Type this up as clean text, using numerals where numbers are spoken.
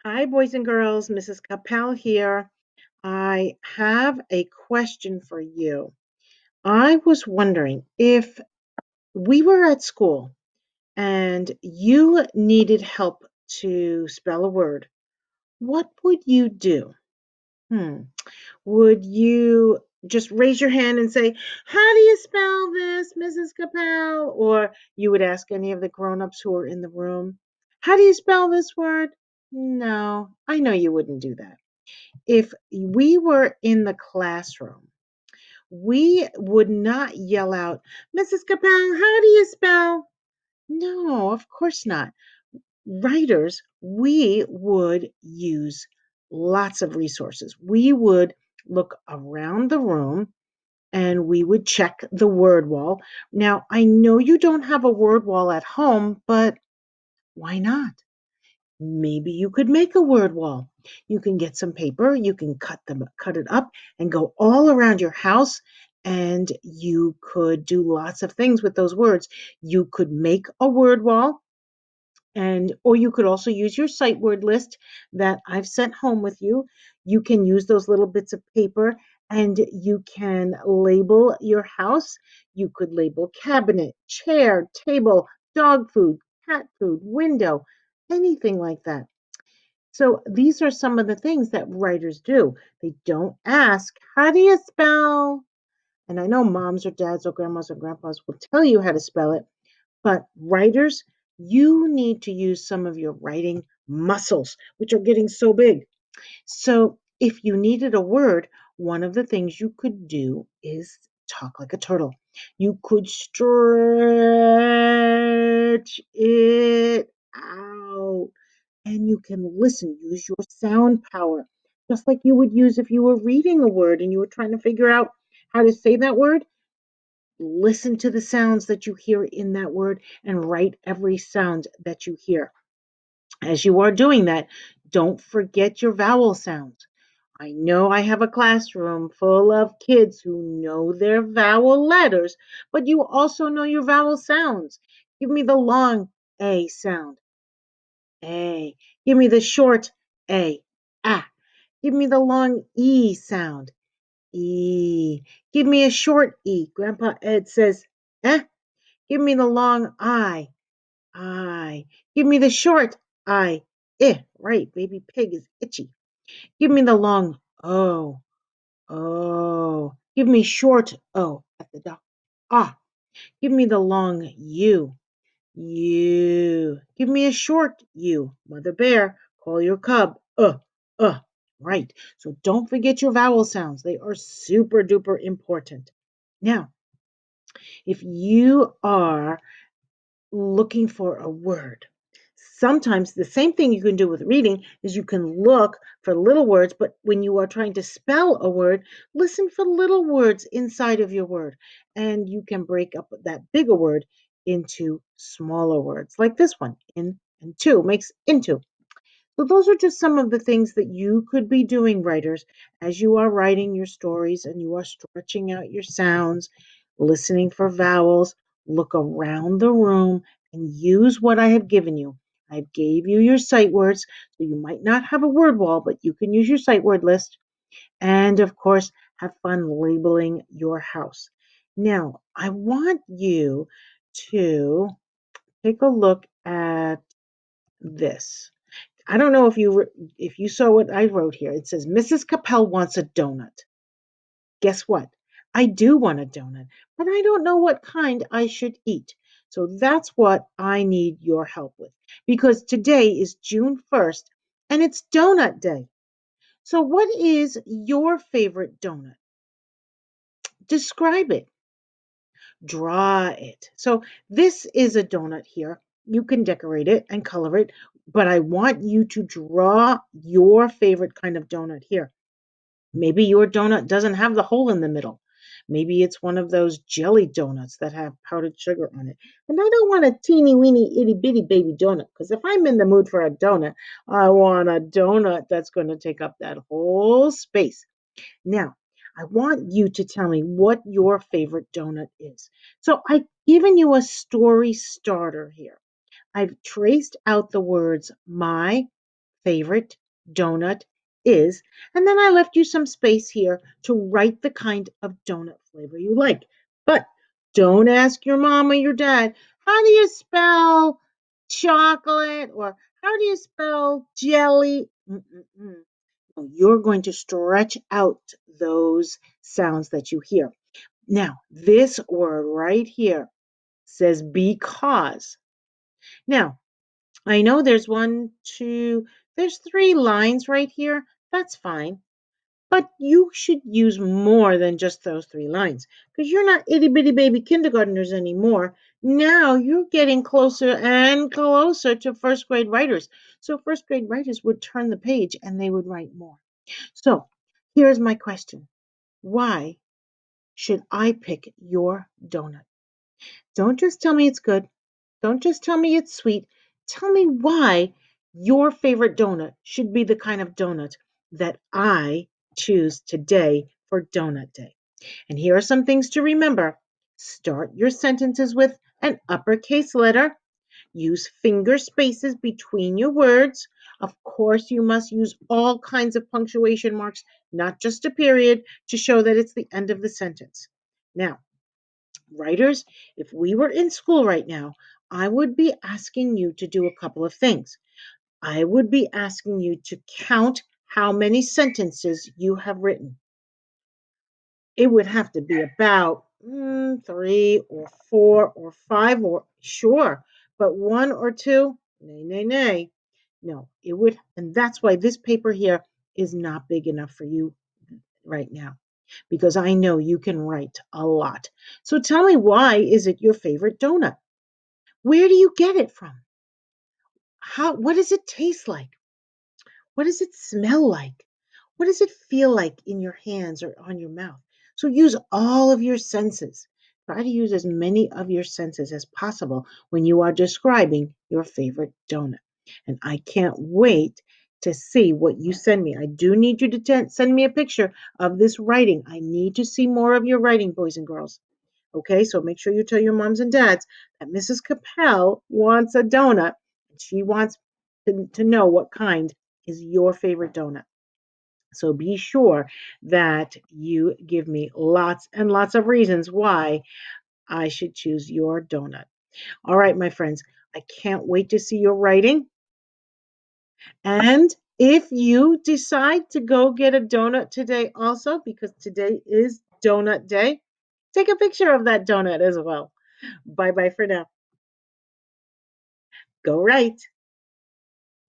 Hi, boys and girls. Mrs. Kappel here. I have a question for you. I was wondering if we were at school and you needed help to spell a word, what would you do? Hmm. Would you just raise your hand and say, "How do you spell this, Mrs. Kappel?" Or you would ask any of the grown-ups who are in the room, "How do you spell this word?" No, I know you wouldn't do that. If we were in the classroom, we would not yell out, "Mrs. Capel, how do you spell?" No, of course not. Writers, we would use lots of resources. We would look around the room and we would check the word wall. Now, I know you don't have a word wall at home, but why not? Maybe you could make a word wall. You can get some paper, you can cut it up and go all around your house, and you could do lots of things with those words. You could make a word wall, and or you could also use your sight word list that I've sent home with you. You can use those little bits of paper and you can label your house. You could label cabinet, chair, table, dog food, cat food, window, anything like that. So these are some of the things that writers do. They don't ask, "How do you spell?" And I know moms or dads or grandmas or grandpas will tell you how to spell it, but writers, you need to use some of your writing muscles, which are getting so big. So if you needed a word, one of the things you could do is talk like a turtle. You could stretch it out and you can listen, use your sound power, just like you would use if you were reading a word and you were trying to figure out how to say that word. Listen to the sounds that you hear in that word and write every sound that you hear. As you are doing that, don't forget your vowel sounds. I know I have a classroom full of kids who know their vowel letters, but you also know your vowel sounds. Give me the long A sound. A. Give me the short A. Ah. Give me the long E sound. E. Give me a short E. Grandpa Ed says, eh. Give me the long I. I. Give me the short I. Right. Baby pig is itchy. Give me the long O. Oh. Give me short O at the dock. Ah. Give me the long U. You. Give me a short U. Mother bear, call your cub. Uh. Right. So don't forget your vowel sounds. They are super duper important. Now, if you are looking for a word, sometimes the same thing you can do with reading is you can look for little words, but when you are trying to spell a word, listen for little words inside of your word. And you can break up that bigger word into smaller words, like this one, in and two makes into. So, those are just some of the things that you could be doing, writers, as you are writing your stories and you are stretching out your sounds, listening for vowels. Look around the room and use what I have given you. I gave you your sight words, so you might not have a word wall, but you can use your sight word list. And of course, have fun labeling your house. Now, I want you to take a look at this. I don't know if you saw what I wrote here. It says Mrs. Capel wants a donut. Guess what? I do want a donut, but I don't know what kind I should eat. So that's what I need your help with because today is June 1st and it's donut day. So what is your favorite donut? Describe it. Draw it. So this is a donut here. You can decorate it and color it, but I want you to draw your favorite kind of donut here. Maybe your donut doesn't have the hole in the middle. Maybe it's one of those jelly donuts that have powdered sugar on it. And I don't want a teeny weeny itty bitty baby donut because if I'm in the mood for a donut, I want a donut that's going to take up that whole space. Now, I want you to tell me what your favorite donut is. So I've given you a story starter here. I've traced out the words my favorite donut is. And then I left you some space here to write the kind of donut flavor you like. But don't ask your mom or your dad, how do you spell chocolate or how do you spell jelly? Mm-mm-mm. No, you're going to stretch out those sounds that you hear. Now, this word right here says because. Now, I know there's one, two, there's three lines right here. That's fine. But you should use more than just those three lines because you're not itty bitty baby kindergartners anymore. Now you're getting closer and closer to first grade writers. So, first grade writers would turn the page and they would write more. So, here's my question. Why should I pick your donut? Don't just tell me it's good. Don't just tell me it's sweet. Tell me why your favorite donut should be the kind of donut that I choose today for Donut Day. And here are some things to remember. Start your sentences with an uppercase letter. Use finger spaces between your words. Of course, you must use all kinds of punctuation marks, not just a period, to show that it's the end of the sentence. Now, writers, if we were in school right now, I would be asking you to do a couple of things. I would be asking you to count how many sentences you have written. It would have to be about three or four or five or sure, but one or two, nay, nay, nay. No, it would, and that's why this paper here is not big enough for you right now because I know you can write a lot. So tell me, why is it your favorite donut? Where do you get it from? What does it taste like? What does it smell like? What does it feel like in your hands or on your mouth? So use all of your senses. Try to use as many of your senses as possible when you are describing your favorite donut. And I can't wait to see what you send me. I do need you to send me a picture of this writing. I need to see more of your writing, boys and girls. Okay, so make sure you tell your moms and dads that Mrs. Kappel wants a donut. And she wants to know what kind is your favorite donut. So be sure that you give me lots and lots of reasons why I should choose your donut. All right, my friends, I can't wait to see your writing. And if you decide to go get a donut today, also, because today is Donut Day, take a picture of that donut as well. Bye bye for now. Go right.